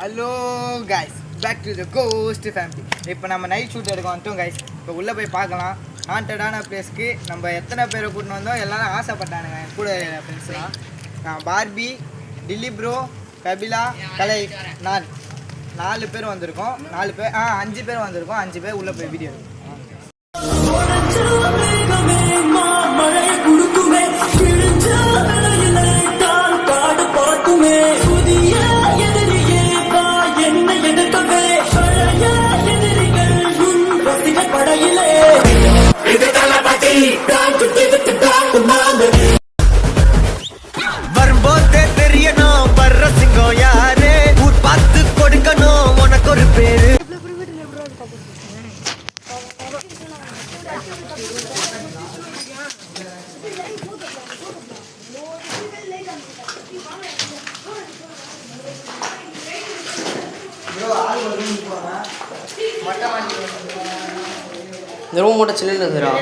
Hello guys, back to the ghost family. இப்போ நம்ம night shoot எடுக்க வந்துட்டோம் கைஸ். இப்போ உள்ளே போய் பார்க்கலாம். ஹாண்டடான பிளேஸ்க்கு நம்ம எத்தனை பேரை கூட்டின்னு வந்தோம். எல்லாரும் ஆசைப்பட்டானுங்க கூட ஃப்ரெண்ட்ஸ்லாம். நான் பார்பி, டில்லி ப்ரோ, கபிலா, கலை, நான் 4 பேர் வந்திருக்கோம். 5 பேர் வந்திருக்கோம். 5 பேர் உள்ளே போய் வீடியோ எடுக்கணும். வரும்போதே தெரியணும் வர்ற சிங்கம் யாரு, ஊர் பார்த்து கொடுக்கணும் உனக்கு ஒரு பேரு. இந்த ரூம் மட்டும் சில்லுன்னு இருக்குதுடா.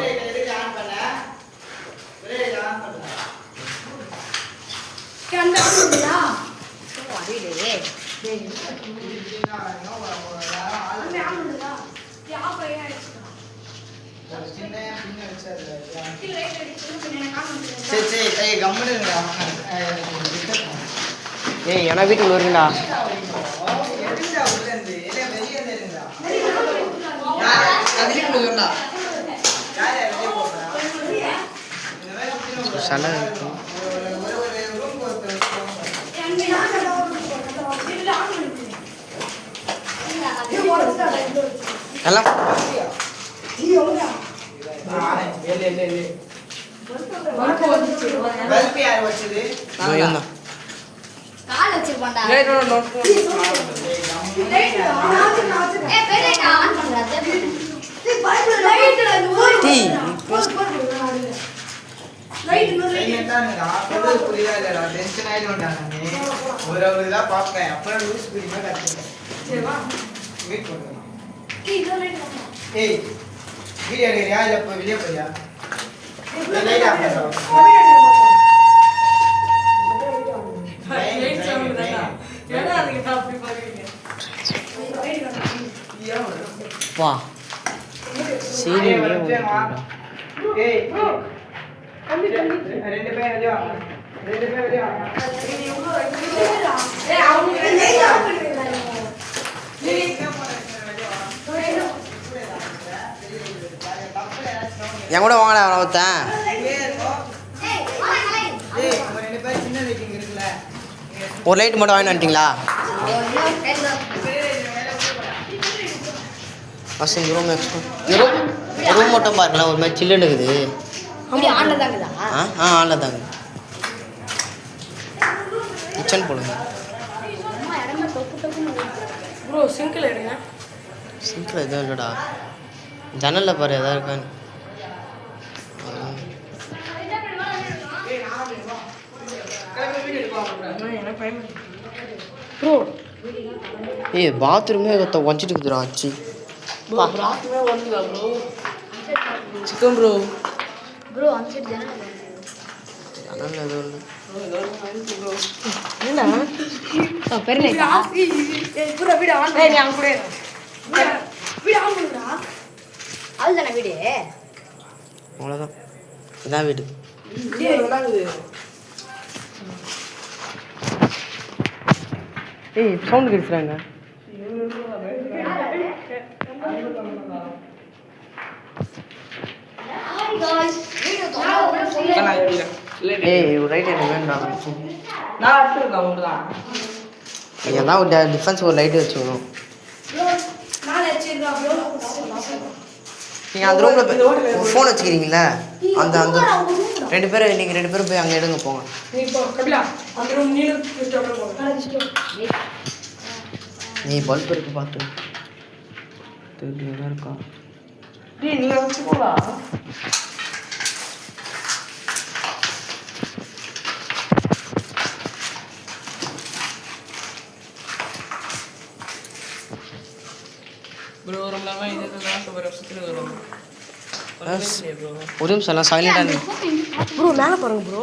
ஏய் என வீட்டுக்குள்ள இருக்குடா. எல்லாம் வா சரி என் கூட வாங்கடா ஒருத்தன். ஒரு லைட் மட்டும் வாங்கிட்டு வந்துட்டீங்களா? ஃபஸ்ட் இந்த ரூம் ரூம் மட்டும் பாருங்களேன், ஒரு மாதிரி சில்லுன்னு இருக்குது. ஆன்ல தாங்க. கிச்சன் போடுங்க ப்ரோ. சிங்கிள் எடுங்க. சிங்கிள் எதுவும் இல்லைடா. ஜன்னலில் பாரு எதாவது இருக்கான்னு. ப்ரோ ஏய் பாத்ரூமே வஞ்சிட்டு இருக்குதுடா. ஆச்சு பாத்ரூமே வந்துதா ப்ரோ? Chicken bro. ஜன்னல் எதுவும் இல்லை. என்ன பெரிய அவ்வளோதான். இதான் வீடு. ஏய் சவுண்டு கிடைச்சாங்க. ஏய் ரைட் எனக்கு வேண்டாம். நீங்கள் தான் ஒரு டிஃபென்ஸ் ஒரு லைட்டு வச்சுக்கணும். நீங்கள் அந்த ரூமில் ஃபோன் வச்சுக்கிறீங்களா? அந்த 2 பேரும் நீங்கள் 2 பேரும் போய் அங்கே எடுங்க போங்க. நீ பல்ப் இருக்கு பார்த்து இருக்கா? நீங்கள் வச்சு போகலாம். ப்ரோ ரொம்ப நாளாக இது தான் சுற்றி வரும். ஒரு நிமிஷம் எல்லாம் சைலண்டாக ப்ரோ. மேலே பாருங்க ப்ரோ.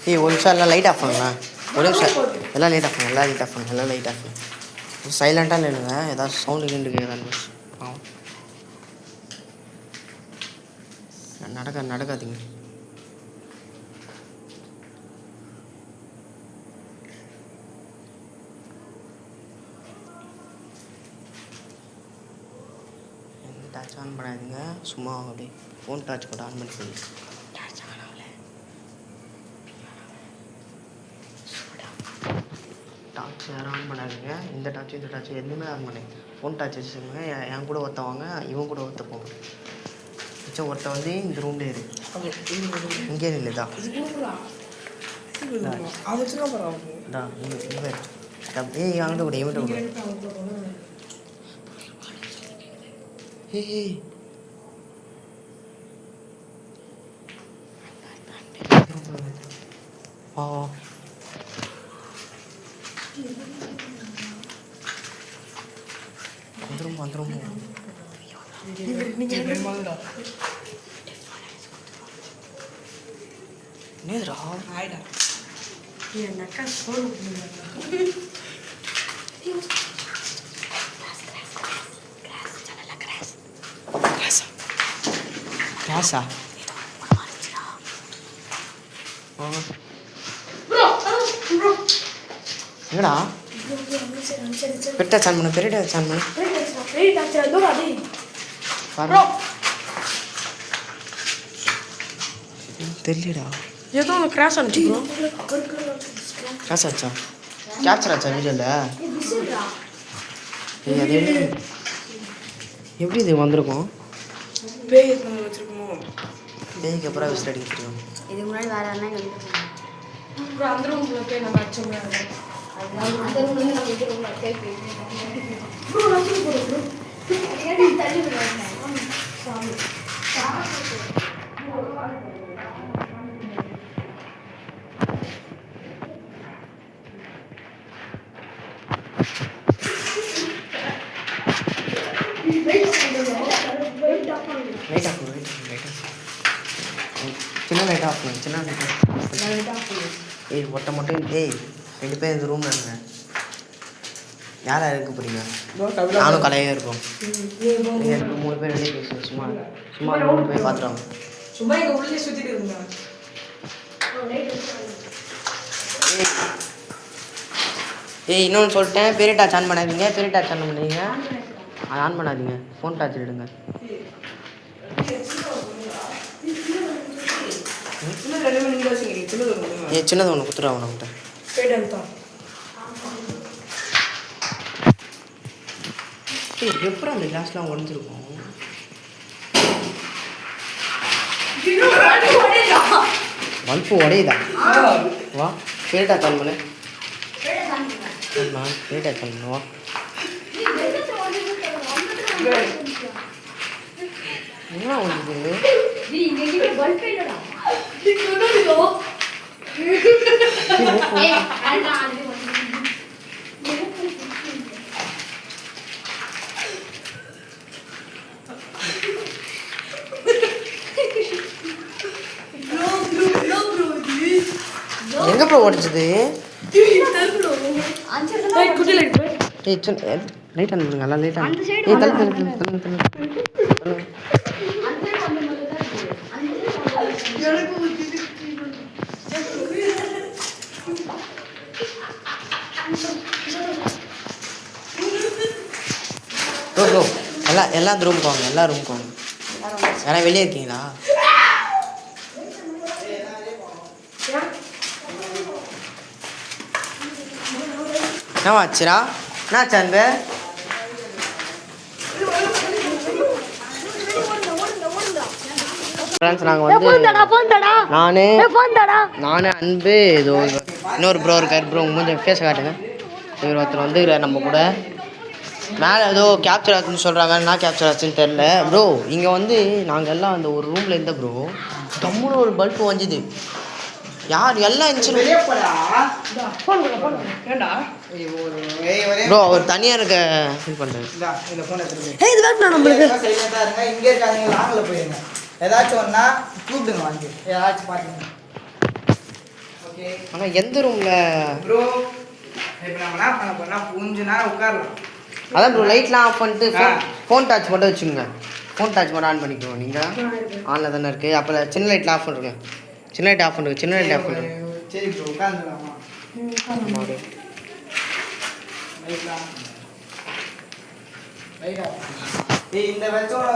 ஏய் ஒரு நிமிஷம் எல்லாம் லைட் ஆஃப் பண்ணுங்களா? ஒரு நிமிஷம் எல்லாம் லைட் ஆஃப் பண்ணுங்க, எல்லாம் லைட் ஆஃப் பண்ணுங்க, எல்லாம் லைட் ஆஃப் பண்ணுங்க. சைலண்ட்டாக நில்லுங்க, ஏதாவது சவுண்டு கிண்டு கேட்குதான்னு நடக்காதீங்க. எந்த டார்ச் ஆன் பண்ணாதீங்க, சும்மா அப்படியே ஃபோன் டார்ச் கூட ஆன் பண்ணி போடுங்க. டார்ச் யாரும் ஆன் பண்ணாதீங்க, இந்த டார்ச் எதுவுமே ஆன் பண்ணாங்க. ஃபோன் டார்ச் வச்சுக்கோங்க. என் கூட ஒருத்தவாங்க, இவன் கூட ஒருத்த போங்க. மிச்சம் ஒருத்த வந்து இந்த ரூம்லேயே இருக்கு, இங்கே இல்லைதா ஏய் அங்கிட்ட கூட இவன்ட்ட கூட ஏய் ஆ வந்துடும் நேரா ஆயிடா கிளாஸா எங்கடா பெட்டா சான் பண்ணு, பெரியடா சான் பண்ணு தெரியலடா. ஏதோ ஒன்று கிராஷ் ஆனிச்சு ப்ரோ. கிராஸ் ஆச்சா? கேப்சர் ஆச்சா வீடியோவில்? ஏய் அது எப்படி இது வந்திருக்கும்? பேய் வச்சிருக்கோமோ? பேய்க்கு அப்புறம் விசில் அடிக்க தெரியும். இதுக்கு முன்னாடி வேற என்ன அப்புறம் அந்த ரூம்ல போய் நம்ம அடிச்சோம்னா அந்த ரூம்ல இருந்து நம்ம இந்த ரூம்ல போய் லைட் ஆஃப் பண்ணு, சின்ன லைட் ஆஃப் பண்ணு, சின்ன லைட் ஆஃப் பண்ணு. ஏய் ஒட்ட மட்டும் ஏய் 2 பேர் இந்த ரூமில் இருங்க. யாராக இருக்க போறீங்க? நானும் கலையாக இருக்கும். நீங்கள் 3 பேர் வெளியே பேசுங்க, சும்மா 3 பேர் பார்த்துருவாங்க. சும்மா இங்கே உள்ளே சுற்றிட்டு இருந்தா. ஏய் இன்னொன்று சொல்லிட்டேன், பெரிய டார்ச் ஆன் பண்ணாதீங்க, பெரிய டார்ச் ஆன் பண்ணுவீங்க, அதை ஆன் பண்ணாதீங்க, ஃபோன் டார்ச் எடுங்க. ஏ சின்னது ஒன்று குத்துறா உனக்கிட்ட. ஏய் எப்படி அந்த கிளாஸ்லாம் உடஞ்சிருக்கும்? பல்பு உடையுதா? வா பெரிய டார்ச் ஆன் பண்ணு. பெரிய டார்ச் ஆன் பண்ணு, வா. என்ன உனக்கு எங்க ப்ரோ உடைச்சது? ஏய் லைட் ஆன் பண்ணுங்க, எல்லாம் லைட் ஆன். ஏய் தள்ளு ப்ரோ எல்லாம் ரூமுக்கு வாங்க, எல்லா ரூமுக்கு வாங்க. யாரா வெளியே இருக்கீங்களா? என்ன ஆச்சுரா? என்ன சாந்த? நாங்கள் வந்து நானு அன்பு ஏதோ இன்னொரு ப்ரோ இருக்கார். ப்ரோ கொஞ்சம் ஃபேஸை காட்டுங்க. இவர் ஒருத்தர் வந்து நம்ம கூட மேலே ஏதோ கேப்சர் ஆச்சுன்னு சொல்கிறாங்க. என்ன கேப்சர் ஆச்சுன்னு தெரில ப்ரோ. இங்கே வந்து நாங்கள் எல்லாம் அந்த ஒரு ரூமில் இருந்த ப்ரோ தம்முன்னு ஒரு பல்பு வஞ்சுது. யார் எல்லாம் இருந்துச்சு ப்ரோ. அவர் தனியாக இருக்க ஃபீல் பண்ணுறாரு. இங்கே இருக்காதீங்க, லாங்கில் போயிருங்க. ஏதாச்சும் ஒன்றா கூப்பிடுங்க, வந்து ஏதாச்சும் பார்த்துங்க. ஓகே ஆனால் எந்த ரூமில் ப்ரோ இப்போ நம்ம என்ன பண்ண போறோம்னா கொஞ்ச நேரம் உட்காரலாம். அதான் ப்ரோ லைட்லாம் ஆஃப் பண்ணிட்டு ஆ. ஃபோன் டச் மட்டும் வச்சுக்கோங்க. ஃபோன் டச் மட்டும் ஆன் பண்ணிக்கோங்க. நீங்கள் ஆனில் தானே இருக்குது. அப்போ சின்ன லைட்டில் ஆஃப் பண்ணுறேங்க. சின்ன லைட் ஆஃப் பண்ணுங்க. சின்ன லைட் ஆஃப் பண்ணுங்க. சரி ப்ரோ உட்காந்துலாமா? இந்த வச்சோட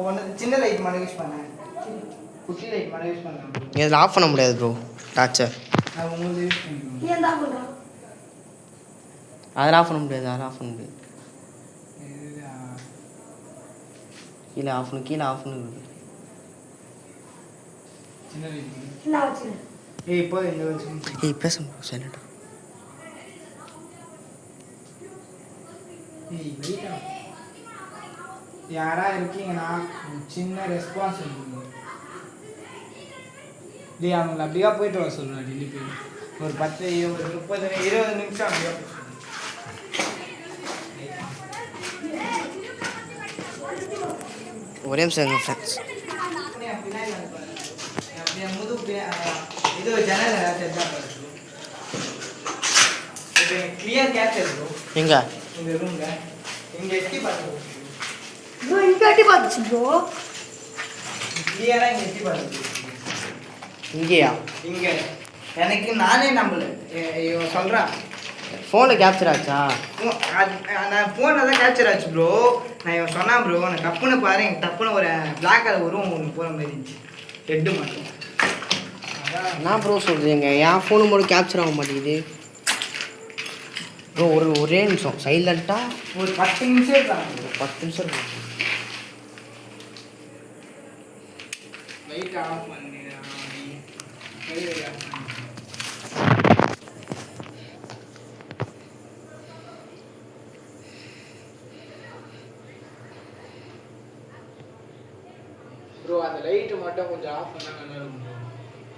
ஒன்று சின்ன லைட் மட்டும் யூஸ் பண்ணேன். குட்டி லைட் மட்டும் யூஸ் பண்ணேன். இதில் ஆஃப் பண்ண முடியாது ப்ரோ டார்ச்சை. நான் உங்களுக்கு யூஸ் பண்ணிக்கோங்க. நீ என்ன பண்ணுறான்? அதில் ஆஃப் பண்ண முடியாது. அதில் ஆஃப் பண்ண முடியாது. கீழே ஆஃப் பண்ணு. கீழே ஆஃப் பண்ணு. சின்ன லைட் என்ன வச்சுரு? இப்போ இந்த வச்சு ஏய் பேச ப்ரோ சைலண்டாக. யாரா இருக்கீங்கன்னா சின்ன ரெஸ்பான்ஸ் இருக்குங்க. இல்லையா அவங்களை அப்படியா போயிட்டு வர சொல்லுவேன். டெல்லி போய் ஒரு 10 ஒரு 30 20 நிமிஷம் அப்படியா போய் ஒரே நிமிஷம் எங்கள் ஃப்ரெண்ட்ஸ். அப்படியே முது இது ஜன்னல் ஏதாச்சும் தான் இப்போ கிளியர் கேப்சர் ப்ரோ. எங்க இந்த ரூம்ல இங்கே எட்டி பார்த்து ப்ரோ இங்கே அடி பார்த்துச்சு ப்ரோ. கிளியராக இங்கே எட்டி பார்த்து இங்கேயா? இங்கே எனக்கு நானே நம்பல. இவன் சொல்கிறான் ஃபோனில் கேப்சர் ஆச்சா? நான் ஃபோனில் தான் கேப்சர் ஆச்சு ப்ரோ. நான் இவன் சொன்னான் ப்ரோ நான் டப்புன்னு பாரு எனக்கு டப்புன்னு ஒரு பிளாக் கலர் உருவம் ஒன்று போகிற மாதிரி இருந்துச்சு. ஹெட்டு மட்டும். என்ன ப்ரோ சொல்கிறீங்க? என் ஃபோனு மட்டும் கேப்சர் ஆக மாட்டேங்குது ப்ரோ. ஒரே நிமிஷம் சைலண்ட்டாக ஒரு 10 நிமிஷம் இருக்காங்க. 10 நிமிஷம் இருக்கும். லைட் ஆஃப் பண்ணிடுறேன். ப்ரோ அந்த லைட்டு மட்டும் கொஞ்சம் ஆஃப் பண்ணா நல்லா இருக்கும் ப்ரோ.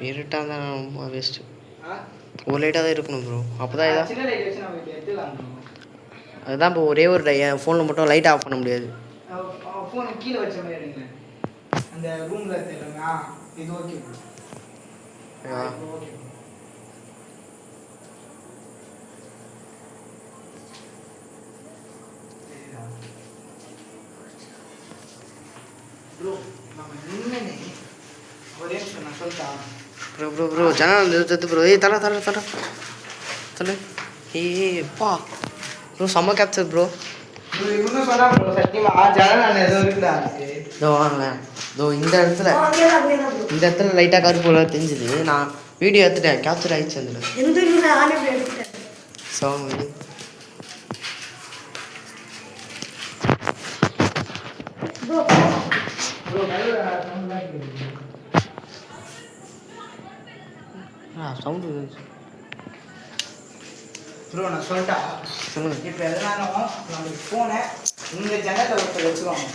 இருட்டாக தான் ரொம்ப வேஸ்ட்டு. ஆ ஒரு லைட்டாக தான் இருக்கணும் ப்ரோ. அப்போ தான் இதாக. சின்ன லைட் வச்சு நம்ம இப்போ எடுத்துக்கலாம் ப்ரோ. அதுதான் இப்போ ஒரே ஒரு என் ஃபோனில் மட்டும் லைட் ஆஃப் பண்ண முடியாது. ஃபோனை கீழே வச்ச மாதிரி எடுங்க. அந்த ரூமில் தெரியுங்க. இது ஓகே ப்ரோ. Okay bro. நம்ம நின்று ஒரே நிமிஷம் நான் சொல்லிட்டேன். ப்ரோ ஜனல் எடுத்து ப்ரோ. ஏய் தலை ஏப்பா ப்ரோ செம்ம கேப்சர் ப்ரோ. ப்ரோ இன்னும் சொன்னா ப்ரோ சத்தியமா ஜனல் ஏதோ இருக்குடா. இதோ வாங்க. இதோ இந்த இடத்துல லைட்டாக கருப்பு போல தெரிஞ்சுது. நான் வீடியோ எடுத்துட்டேன். கேப்சர் ஆகிடுச்சு அதில். எந்த ரூமில் ஆளே போய் எடுத்துட்டேன். சாமி ப்ரோ ப்ரோ சவுண்டு ப்ரோ நான் சொல்லிட்டேன். சொல்லுங்கள். இப்போ எதனாலும் நம்மளுக்கு ஃபோனை இந்த ஜன்னலில் ஒருத்தர் வச்சுக்கோங்க.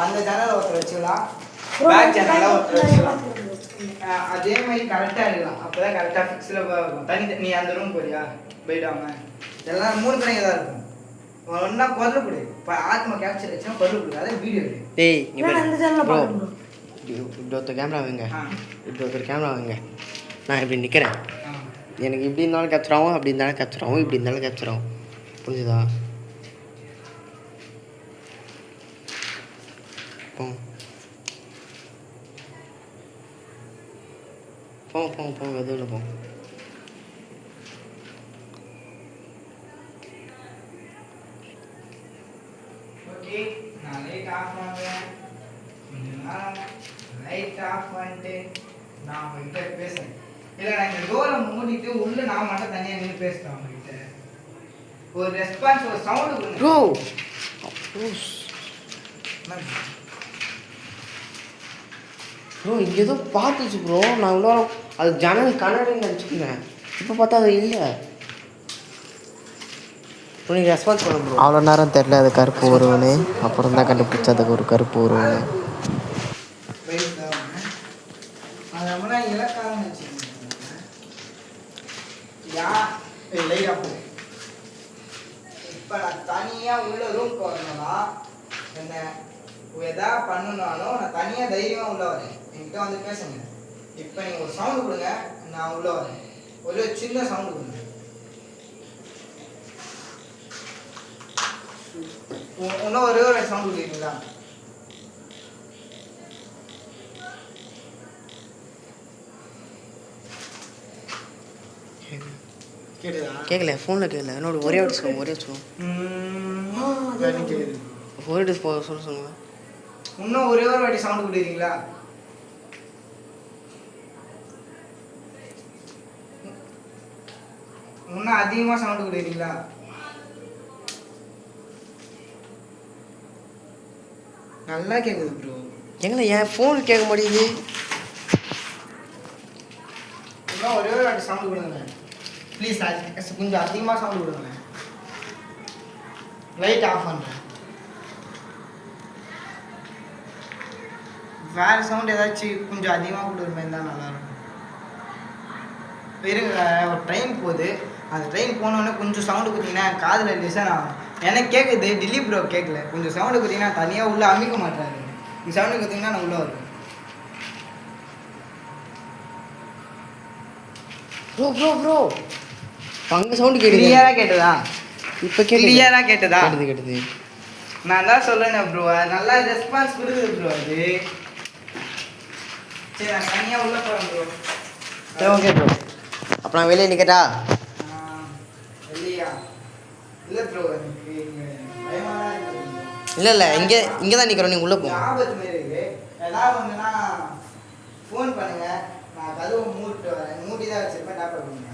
அந்த ஜன்னலில் ஒருத்தர் வச்சுக்கலாம். பேக் ஜன்னலில் ஒருத்தர் வச்சுக்கலாம். அதே மாதிரி கரெக்டாக இருக்கலாம். அப்போ தான் கரெக்டாக ஃபிக்ஸில் இருக்கும். நீ அந்த ரூம் போறியா போயிடாம எல்லாம் 3 பேரும் தான் இருக்கும். ஒன்றா குரல் கொடு. இப்போ ஆத்மா கேப்சர் வச்சுன்னா குரல் கொடு. அதான் வீடியோ எடு. டேய் அந்த ஜன்னலை ப்ரோ பார்க்கணும். இப்படி ஒருத்தர் கேமரா வைங்க. ஆ இப்படி ஒருத்தர் கேமரா வைங்க. நான் இப்படி நிற்கிறேன். ஆ எனக்கு இப்படி இருந்தாலும் கேப்சர் ஆகும், அப்படி இருந்தாலும் கேப்சர் ஆகும், இப்படி இருந்தாலும் கேப்சர் ஆகும். புரிஞ்சுதா? போங்க எதுவும் போங்க. ஓகே நான் லைட் ஆஃப் பண்ணுவேன். லைட் ஆஃப் பண்ணிட்டு நான் உங்ககிட்ட பேசுறேன். இல்லை நான் இந்த டோரை மூடிட்டு உள்ள நான் மட்டும் தனியாக நின்று பேசுகிறேன் உங்ககிட்ட. ஒரு ரெஸ்பான்ஸ் ஒரு சவுண்டு கொடுங்க. ப்ரோ இங்கே ஏதோ பார்த்துச்சு ப்ரோ. நான் இவ்வளோ அது ஜன்னல் கண்ணாடின்னு நினச்சிக்கிறேன். இப்போ பார்த்தா அது இல்லை. நீங்கள் ரெஸ்பான்ஸ் பண்ண ப்ரோ. அவ்வளோ நேரம் தெரில அது கருப்பு ஒருவனே. அப்புறம் தான் கண்டுபிடிச்சா அதுக்கு ஒரு கருப்பு ஒருவனே. அது நம்மளா இலக்காரம் வச்சுக்கோங்க. லைட் ஆஃப் பண்ணு. இப்போ நான் தனியாக உள்ள ரூம்க்கு வரணும்னா என்ன எதா பண்ணணும்னாலும் நான் தனியாக தைரியமாக உள்ள வரேன். என்கிட்ட வந்து பேசுங்க. இப்போ நீங்கள் ஒரு சவுண்டு கொடுங்க, நான் உள்ள வரேன். ஒரு சின்ன சவுண்டு கொடுங்க. இன்னும் ஒரே ஒரு சவுண்டு கொடுக்குறீங்களா? கேட்டுதா? கேட்கல, ஃபோனில் கேட்கல. என்னோட ஒரே வாட்டி சொல்லுங்க, ஒரே சொல்லுங்க. கேக்குது. ஒரே வாட்டி சொல்லுங்க. இன்னும் ஒரே ஒரு வாட்டி சவுண்டு கொடுக்குறீங்களா? இன்னும் அதிகமாக சவுண்டு கொடுக்குறீங்களா? நல்லா கேட்குது ப்ரோ. எங்களை என் ஃபோன் கேட்க மாட்டேங்குது. இன்னும் ஒரே ஒரு வாட்டி சவுண்டு கொடுங்க ப்ளீஸ். கொஞ்சம் அதிகமாக சவுண்டு கொடுங்க. லைட் ஆஃப் பண்ணுறேன். வேறு சவுண்ட் ஏதாச்சும் கொஞ்சம் அதிகமாக கொடுக்குற மாதிரி தான் நல்லாயிருக்கும். இருங்க, ஒரு ட்ரெயின் போகுது. அந்த ட்ரெயின் போனோடனே கொஞ்சம் சவுண்டு கொடுத்தீங்கன்னா காதில் லிசன் ஆகும். எனக்கு கேட்குது, டிலீட் ப்ரோ கேட்கல. கொஞ்சம் சவுண்டு கொடுத்தீங்கன்னா தனியாக உள்ளே அமைக்க மாட்டாரு. இந்த சவுண்டு கொடுத்தீங்கன்னா நான் உள்ளே வருவேன். ப்ரோ ப்ரோ ப்ரோ அங்கே சவுண்டு கேட்குது. கிளியராக கேட்டதா? இப்போ கேட்குது. கிளியராக கேட்டதா? கேட்டுது. நான் தான் சொல்லேன் ப்ரோ, நல்லா ரெஸ்பான்ஸ் கொடுக்குது ப்ரோ அது. சரி, நான் தனியாக உள்ளே போகிறேன் ப்ரோ. சரி, ஓகே ப்ரோ. அப்போ நான் வெளியே நிற்கட்டா? இல்லையா? இல்லை ப்ரோ, எனக்கு பயமாக தான் இருக்குது. இல்லை இங்கே தான் நிற்கிறோம். நீங்கள் உள்ளே போங்க. ஆபத்து மாரி இருக்கு. ஏதாவது ஒன்றுனா ஃபோன் பண்ணுங்க, நான் கதவை மூடிட்டு வரேன். மூடி தான் வச்சிருப்பேன், டாக்டர் பண்ணுங்க.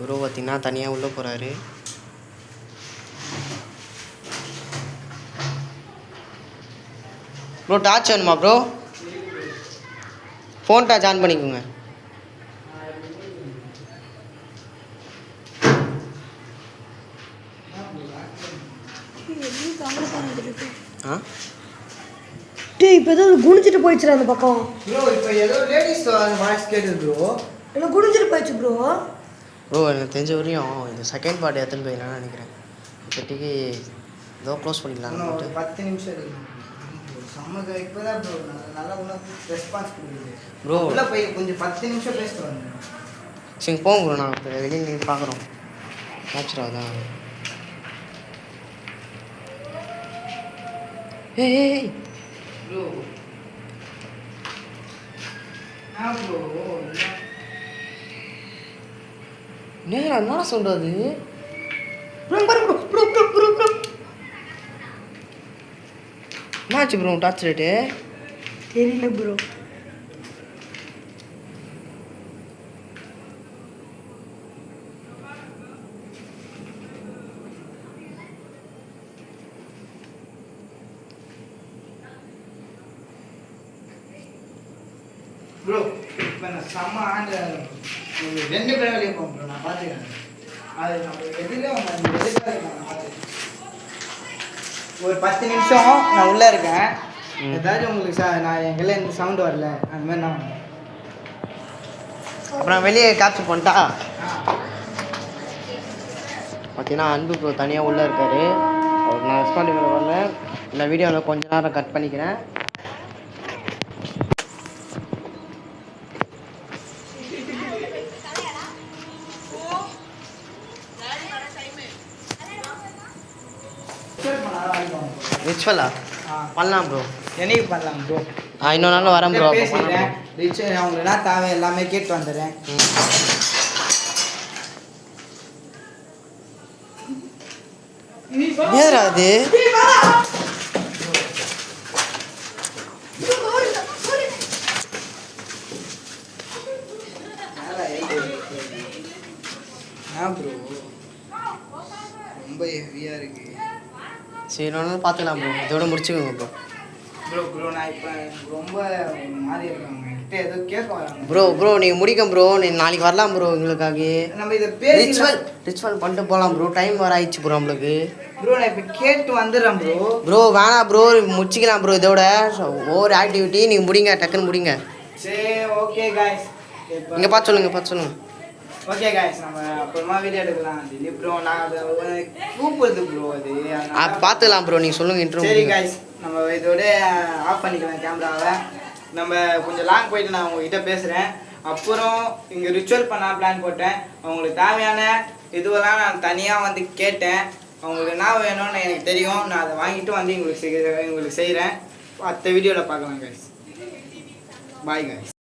ப்ரோ பார்த்தீங்கன்னா தனியாக உள்ளே போகிறாரு. ப்ரோ டார்ச் வேணுமா ப்ரோ? ஃபோன் டார்ச் ஆன் பண்ணிக்கோங்க. ஆ டேய் இப்போ ஏதோ குனிஞ்சிட்டு போயிடுச்சுடா அந்த பக்கம். ப்ரோ இப்போ ஏதோ லேடிஸ் வாய்ஸ் கேட்குது ப்ரோ. என்ன குனிஞ்சிட்டு போயிடுச்சு ப்ரோ. ப்ரோ எனக்கு தெரிஞ்ச வரையும் இந்த செகண்ட் பார்ட் எடுத்துன்னு போயிடலாம்னு நினைக்கிறேன். இப்போதைக்கு ஏதோ க்ளோஸ் பண்ணிக்கலாம். இன்னும் ஒரு 10 நிமிஷம் இருக்கு. சம்மக இப்போ தான் ப்ரோ நல்லா இன்னும் ரெஸ்பான்ஸ் கொடுக்குது ப்ரோ. உள்ளே போய் கொஞ்சம் 10 நிமிஷம் பேசிட்டு வரேன். சரி போங்க ப்ரோ, நான் இப்போ வெளியே நீங்கள் பார்க்குறோம். கேப்சர் ஆகுதான். ஏய் ப்ரோ ப்ரோ என்ன சொல்கிறது? ப்ரோ பாரு bro bro bro bro bro என்னாச்சு ப்ரோ டார்ச் லைட்டு? தெரியல ப்ரோ. ப்ரோ இப்போ நான் செம்ம ஆண்டு 2 பேரும் வெளியே போகும் ப்ரோ. நான் பார்த்துக்கிறேன். அது நம்ம எதிரே அவங்க எதிர்க்காக நான் பார்த்துக்கிறேன். ஒரு 10 நிமிஷம் நான் உள்ளே இருக்கேன். ஏதாச்சும் உங்களுக்கு நான் எங்கெல்லாம் எந்த சவுண்டு வரல அந்த மாதிரி நான் அப்புறம் வெளியே கேப்சர் பண்ணிட்டா பார்த்தீங்கன்னா அன்பு ப்ரோ தனியாக உள்ளே இருக்கார். அவர் நான் ரெஸ்பாண்ட் பண்ண வரல. இந்த வீடியோவில் கொஞ்ச நேரம் கட் பண்ணிக்கிறேன். ரிச்சுவலா பண்ணலாம் ப்ரோ. என்னைக்கு பண்ணலாம் ப்ரோ? இன்னொரு நாள் வரேன் ப்ரோ. பேசிக்கிறேன். ரிச்சுவல் அவங்களுக்கு நான் தேவை எல்லாமே கேட்டு வந்துடுறேன். ஏதா அது? ப்ரோ ரொம்ப ஹெவியாக இருக்கு. சரி இன்னொரு நாள் பார்த்துக்கலாம் ப்ரோ. இதோட முடிச்சுக்கோங்க ப்ரோ. ப்ரோ நான் இப்போ ரொம்ப மாறி இருக்காங்க. கிட்ட ஏதோ கேட்க வராங்க. ப்ரோ நீங்கள் முடிக்க ப்ரோ. நீங்கள் நாளைக்கு வரலாம் ப்ரோ. எங்களுக்காக நம்ம இதை பேசி ரிச்சுவல் பண்ணிட்டு போகலாம் ப்ரோ. டைம் வர ஆயிடுச்சு ப்ரோ நம்மளுக்கு. ப்ரோ நான் இப்போ கேட்டு வந்துடுறேன் ப்ரோ. ப்ரோ வேணாம் ப்ரோ, முடிச்சிக்கலாம் ப்ரோ. இதோட ஓவர் ஆக்டிவிட்டி நீங்கள் முடிங்க, டக்குன்னு முடிங்க. சரி ஓகே காய்ஸ். இங்கே பார்த்து சொல்லுங்கள். ஓகே காய்ஸ் நம்ம அப்புறமா வீடியோ எடுக்கலாம் திலீப் ப்ரோ நான் அதை கூப்பிடுது ப்ரோ அது பார்த்துக்கலாம் ப்ரோ நீங்கள் சொல்லுங்கள் இன்ட்ரோ. சரி காய்ஸ் நம்ம இதோட ஆஃப் பண்ணிக்கலாம் கேமராவை. நம்ம கொஞ்சம் லாங் போயிட்டு நான் உங்ககிட்ட பேசுகிறேன். அப்புறம் இங்கே ரிச்சுவல் பண்ண பிளான் போட்டேன். அவங்களுக்கு தேவையான இதுவெல்லாம் நான் தனியாக வந்து கேட்டேன். அவங்களுக்கு என்ன வேணும்னு எனக்கு தெரியும். நான் அதை வாங்கிட்டு வந்து உங்களுக்கு செய்கிறேன். அடுத்த வீடியோவில் பார்க்கலாம் காய்ஸ். Bye guys.